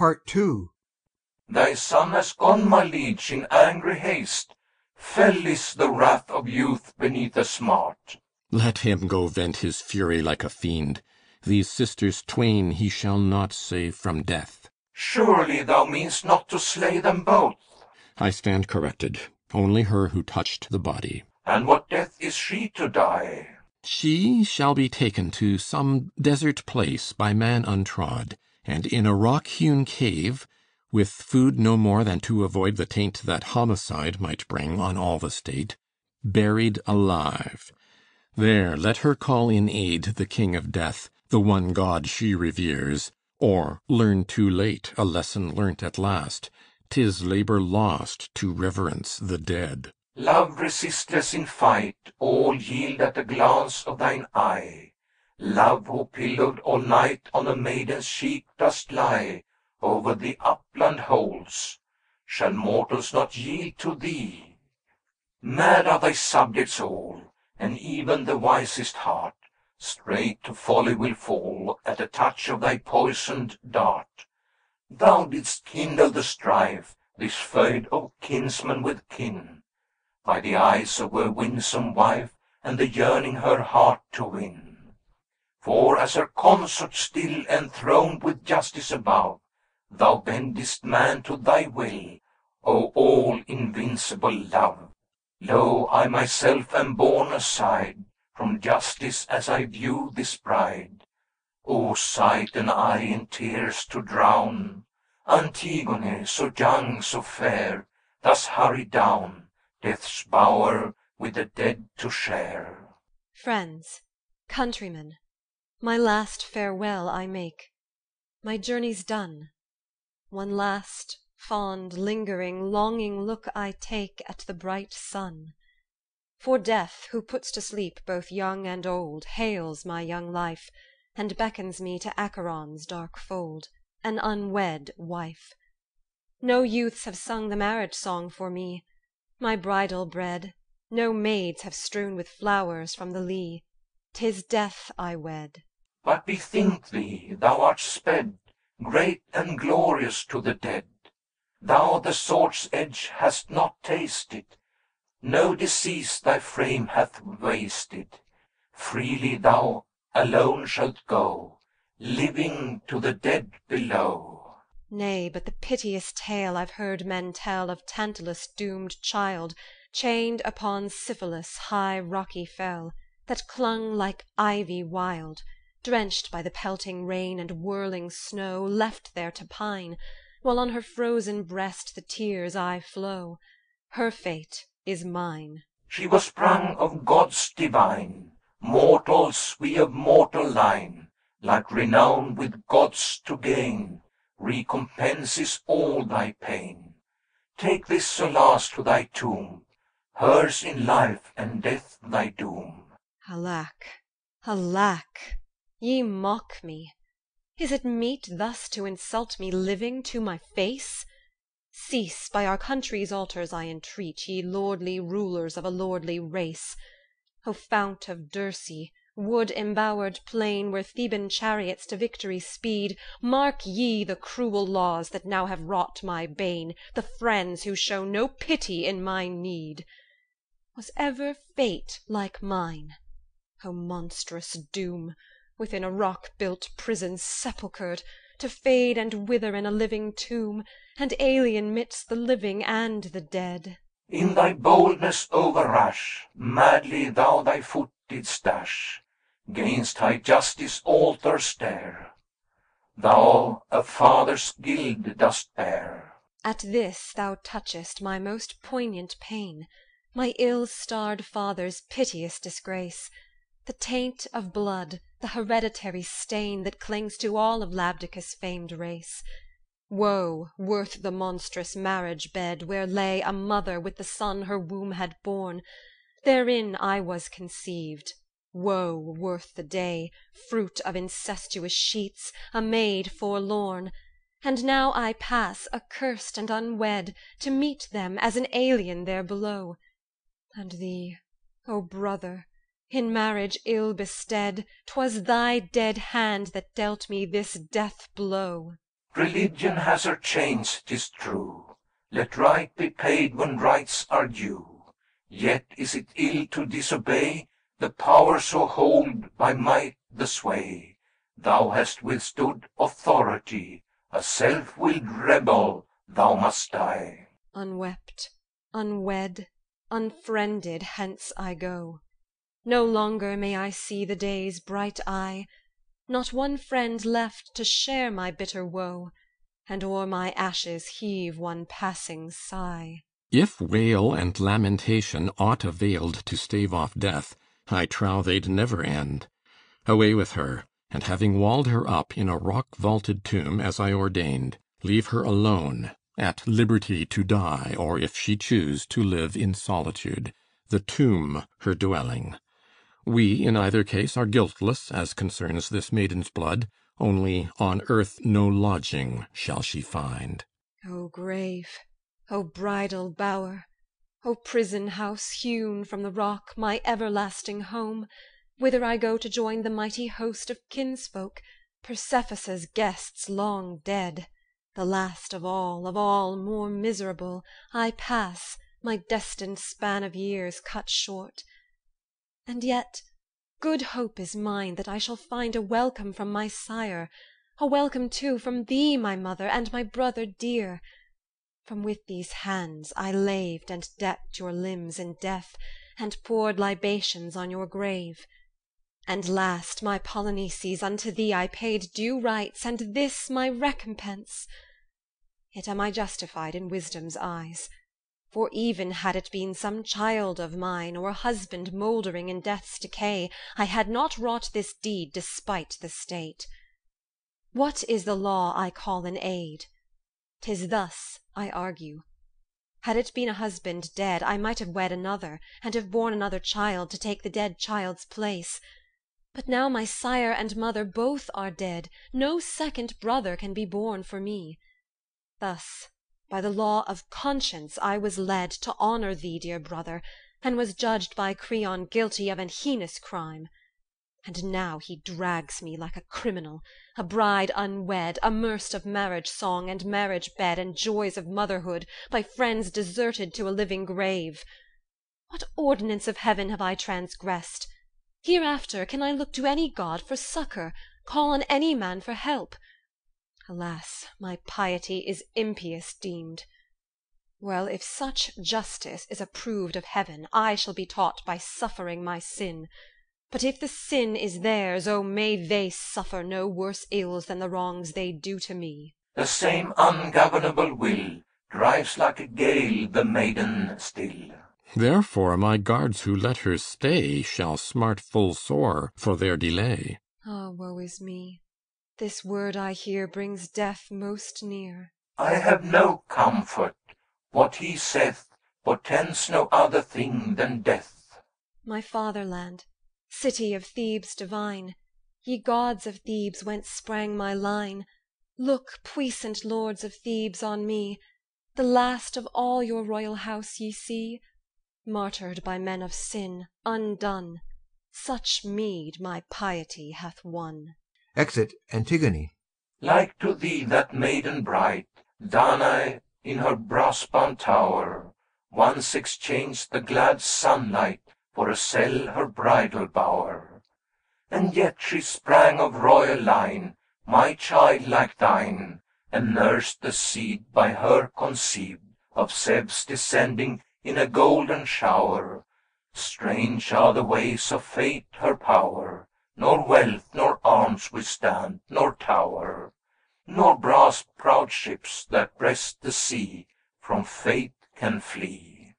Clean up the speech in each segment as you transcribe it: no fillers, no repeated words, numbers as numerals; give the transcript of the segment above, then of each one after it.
II. Thy son has gone, my liege, in angry haste. Fell is the wrath of youth beneath the smart. Let him go vent his fury like a fiend. These sisters twain he shall not save from death. Surely thou meanst not to slay them both. I stand corrected. Only her who touched the body. And what death is she to die? She shall be taken to some desert place by man untrod, and in a rock-hewn cave, with food no more than to avoid the taint that homicide might bring on all the state, buried alive. There let her call in aid the king of death, the one God she reveres, or learn too late a lesson learnt at last. 'Tis labor lost to reverence the dead. Love resistless in fight, all yield at a glance of thine eye. Love, who pillowed all night on a maiden's cheek dost lie, over the upland holds, shall mortals not yield to thee? Mad are thy subjects all, and even the wisest heart straight to folly will fall at a touch of thy poisoned dart. Thou didst kindle the strife, this feud of kinsman with kin, by the eyes of her winsome wife, and the yearning her heart to win. For as her consort still enthroned with justice above, thou bendest man to thy will, O all invincible love. Lo, I myself am borne aside from justice as I view this bride. O sight and eye in tears to drown, Antigone, so young, so fair, thus hurried down death's bower with the dead to share. Friends, countrymen, my last farewell I make. My journey's done. One last fond, lingering, longing look I take at the bright sun. For Death, who puts to sleep both young and old, hails my young life, and beckons me to Acheron's dark fold, an unwed wife. No youths have sung the marriage song for me, my bridal bred, no maids have strewn with flowers from the lea. 'Tis Death I wed. But bethink thee, thou art sped, great and glorious to the dead. Thou the sword's edge hast not tasted, no disease thy frame hath wasted. Freely thou alone shalt go, living to the dead below. Nay, but the piteous tale I've heard men tell of Tantalus' doomed child, chained upon Syphilis' high rocky fell, that clung like ivy wild, drenched by the pelting rain and whirling snow, left there to pine, while on her frozen breast the tears aye flow. Her fate is mine. She was sprung of gods divine, mortals we of mortal line, like renown with gods to gain, recompenses all thy pain. Take this solace to thy tomb, hers in life and death thy doom. Alack, alack, ye mock me. Is it meet thus to insult me living to my face? Cease, by our country's altars I entreat, ye lordly rulers of a lordly race. O fount of Dirce, wood-embowered plain, where Theban chariots to victory speed, mark ye the cruel laws that now have wrought my bane, the friends who show no pity in my need. Was ever fate like mine? O monstrous doom, within a rock-built prison sepulchred, to fade and wither in a living tomb, and alien midst the living and the dead. In thy boldness overrash, madly thou thy foot didst dash, 'gainst high justice' altars dare. Thou a father's guilt dost bear. At this thou touchest my most poignant pain, my ill-starred father's piteous disgrace, the taint of blood, the hereditary stain that clings to all of Labdacus' famed race. Woe worth the monstrous marriage bed where lay a mother with the son her womb had borne. Therein I was conceived. Woe worth the day, fruit of incestuous sheets, a maid forlorn. And now I pass, accursed and unwed, to meet them as an alien there below. And thee, O brother, in marriage ill bestead, 'twas thy dead hand that dealt me this death blow. Religion has her chains, 'tis true. Let right be paid when rights are due. Yet is it ill to disobey the powers who hold by might the sway. Thou hast withstood authority, a self-willed rebel, thou must die. Unwept, unwed, unfriended, hence I go. No longer may I see the day's bright eye, not one friend left to share my bitter woe, and o'er my ashes heave one passing sigh. If wail and lamentation aught availed to stave off death, I trow they'd never end. Away with her, and having walled her up in a rock-vaulted tomb, as I ordained, leave her alone, at liberty to die, or, if she choose, to live in solitude, the tomb her dwelling. We, in either case, are guiltless as concerns this maiden's blood, only on earth no lodging shall she find. O grave, O bridal bower, O prison house hewn from the rock, my everlasting home, whither I go to join the mighty host of kinsfolk, Persephassa's guests long dead, the last of all more miserable, I pass, my destined span of years cut short. And yet good hope is mine that I shall find a welcome from my sire, a welcome too from thee, my mother, and my brother dear. From with these hands I laved and decked your limbs in death, and poured libations on your grave. And last, my Polyneices, unto thee I paid due rites, and this my recompense. Yet am I justified in wisdom's eyes. For even had it been some child of mine, or husband mouldering in death's decay, I had not wrought this deed despite the state. What is the law I call in aid? 'Tis thus, I argue. Had it been a husband dead, I might have wed another, and have borne another child to take the dead child's place. But now my sire and mother both are dead, no second brother can be born for me. Thus, by the law of conscience I was led to honour thee, dear brother, and was judged by Creon guilty of an heinous crime. And now he drags me like a criminal, a bride unwed, amerced of marriage song and marriage bed and joys of motherhood, by friends deserted to a living grave. What ordinance of heaven have I transgressed? Hereafter can I look to any god for succour, call on any man for help? Alas, my piety is impious deemed. Well, if such justice is approved of heaven, I shall be taught by suffering my sin. But if the sin is theirs, oh, may they suffer no worse ills than the wrongs they do to me. The same ungovernable will drives like a gale the maiden still. Therefore my guards who let her stay shall smart full sore for their delay. Ah, woe is me! This word I hear brings death most near. I have no comfort. What he saith portends no other thing than death. My fatherland, city of Thebes divine, ye gods of Thebes, whence sprang my line, look, puissant lords of Thebes, on me, the last of all your royal house ye see, martyred by men of sin, undone. Such meed my piety hath won. Exit Antigone. Like to thee that maiden bright, Danae in her brass-bound tower, once exchanged the glad sunlight for a cell her bridal bower. And yet she sprang of royal line, my child like thine, and nursed the seed by her conceived, of Zeus descending in a golden shower. Strange are the ways of fate, her power, nor wealth nor arms withstand, nor tower, nor brass proud ships that breast the sea from fate can flee.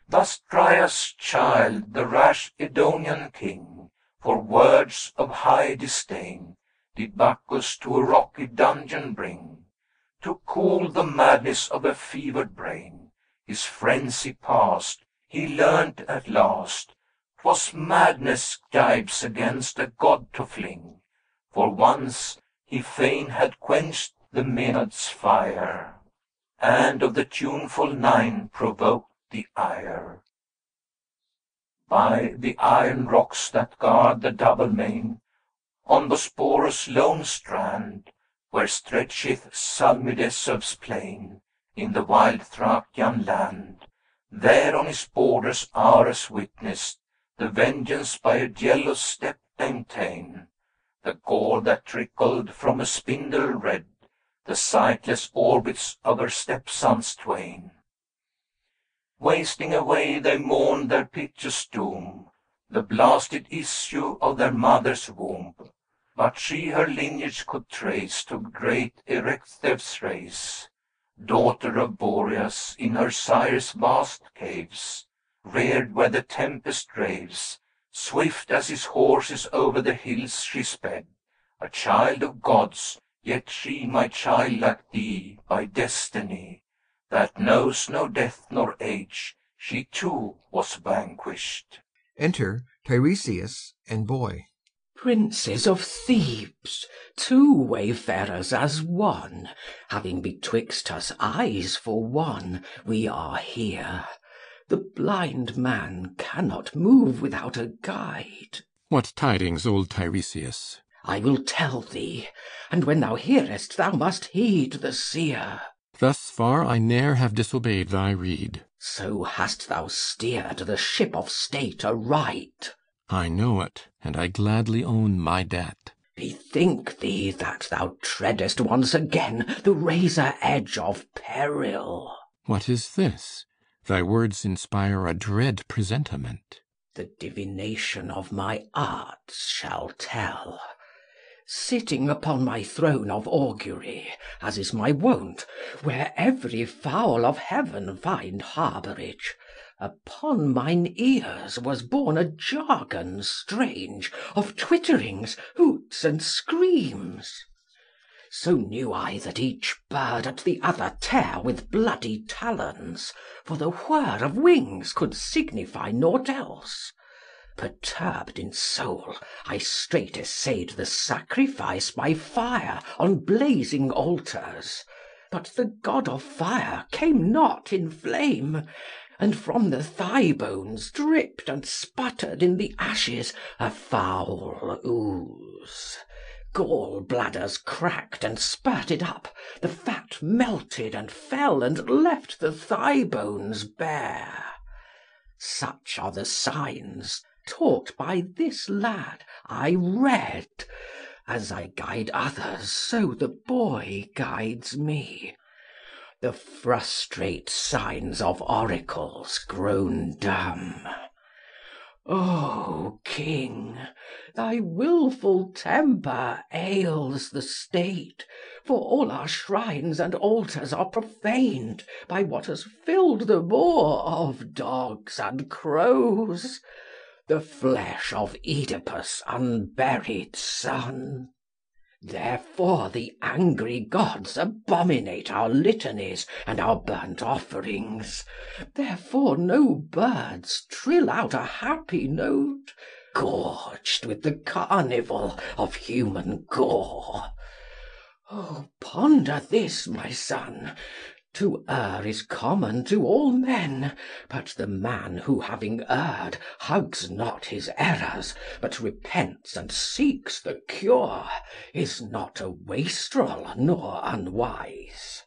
Thus Dryas' child, the rash Edonian king, for words of high disdain, did Bacchus to a rocky dungeon bring, to cool the madness of a fevered brain. His frenzy past, he learned at last 'twas madness gibes against a god to fling, for once he fain had quenched the Maenad's fire, and of the tuneful nine provoked the ire. By the iron rocks that guard the double main, on Bosporus' lone strand, where stretcheth Salmydesub's plain, in the wild Thracian land. There on his borders Ares witnessed the vengeance by a jealous step named Tain, the gore that trickled from a spindle red, the sightless orbits of her stepsons twain. Wasting away they mourned their piteous doom, the blasted issue of their mother's womb. But she her lineage could trace to great Erectheus' race, daughter of Boreas in her sire's vast caves, reared where the tempest raves. Swift as his horses over the hills she sped, a child of gods, yet she, my child, like thee, by destiny, that knows no death nor age, she too was vanquished. Enter Tiresias and Boy. Princes of Thebes, two wayfarers as one, having betwixt us eyes for one, we are here. The blind man cannot move without a guide. What tidings, old Tiresias? I will tell thee, and when thou hearest, thou must heed the seer. Thus far I ne'er have disobeyed thy rede. So hast thou steered the ship of state aright. I know it, and I gladly own my debt. Bethink thee that thou treadest once again the razor edge of peril. What is this? Thy words inspire a dread presentiment. The divination of my arts shall tell. Sitting upon my throne of augury, as is my wont, where every fowl of heaven find harbourage, upon mine ears was borne a jargon strange of twitterings, hoots, and screams. So knew I that each bird at the other tear with bloody talons, for the whir of wings could signify nought else. Perturbed in soul, I straight essayed the sacrifice by fire on blazing altars, but the god of fire came not in flame, and from the thigh bones dripped and sputtered in the ashes a foul ooze. Gall bladders cracked and spurted up, the fat melted and fell and left the thigh bones bare. Such are the signs, taught by this lad, I read. As I guide others, so the boy guides me. The frustrate signs of oracles grown dumb. O king, thy wilful temper ails the state, for all our shrines and altars are profaned by what has filled the maw of dogs and crows, the flesh of Oedipus' unburied son. Therefore the angry gods abominate our litanies and our burnt offerings. Therefore no birds trill out a happy note, gorged with the carnival of human gore. Oh, ponder this, my son. To err is common to all men, but the man who having erred hugs not his errors, but repents and seeks the cure, is not a wastrel nor unwise.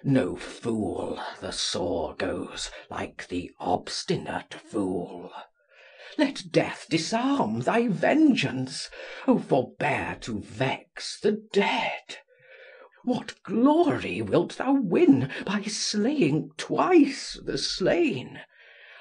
No fool the sore goes, like the obstinate fool. Let death disarm thy vengeance, O forbear to vex the dead. What glory wilt thou win by slaying twice the slain?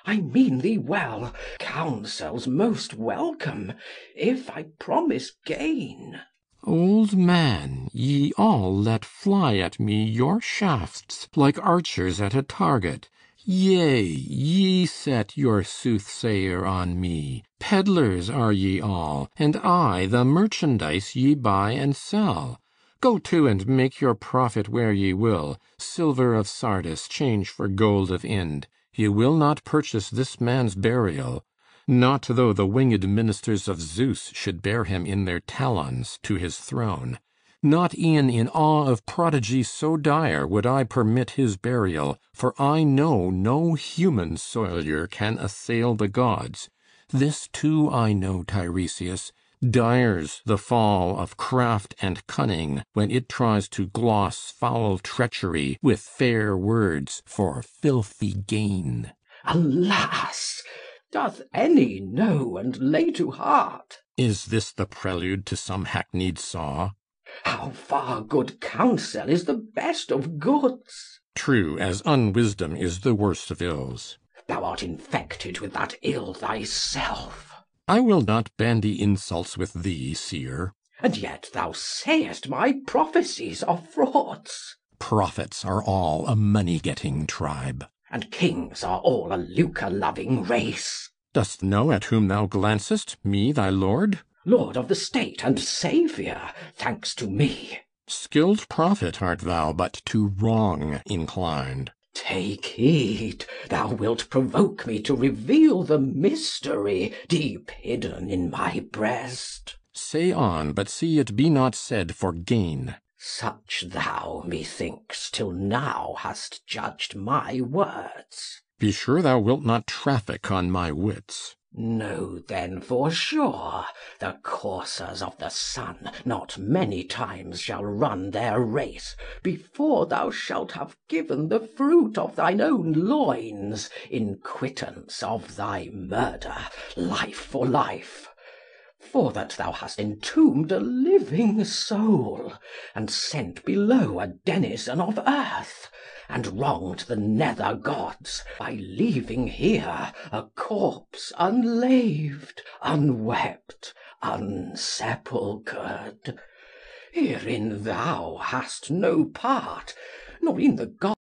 I mean thee well, counsels most welcome, if I promise gain. Old man, ye all let fly at me your shafts like archers at a target. Yea, ye set your soothsayer on me. Peddlers are ye all, and I the merchandise ye buy and sell. Go to and make your profit where ye will. Silver of Sardis change for gold of Ind. Ye will not purchase this man's burial. Not though the winged ministers of Zeus should bear him in their talons to his throne. Not e'en in awe of prodigy so dire would I permit his burial, for I know no human soilure can assail the gods. This too I know, Tiresias, Dire's the fall of craft and cunning, when it tries to gloss foul treachery with fair words for filthy gain. Alas! Doth any know and lay to heart? Is this the prelude to some hackneyed saw? How far good counsel is the best of goods? True, as unwisdom is the worst of ills. Thou art infected with that ill thyself. I will not bandy insults with thee, seer. And yet thou sayest my prophecies are frauds. Prophets are all a money-getting tribe. And kings are all a lucre-loving race. Dost know at whom thou glancest, me thy lord? Lord of the state and saviour, thanks to me. Skilled prophet art thou, but to wrong inclined. Take heed, thou wilt provoke me to reveal the mystery deep hidden in my breast. Say on, but see it be not said for gain. Such thou, methinks, till now hast judged my words. Be sure thou wilt not traffic on my wits. Know then for sure, the coursers of the sun not many times shall run their race before thou shalt have given the fruit of thine own loins in quittance of thy murder, life for life. For that thou hast entombed a living soul, and sent below a denizen of earth, and wronged the nether gods by leaving here a corpse unlaved, unwept, unsepulchred. Herein thou hast no part, nor in the gods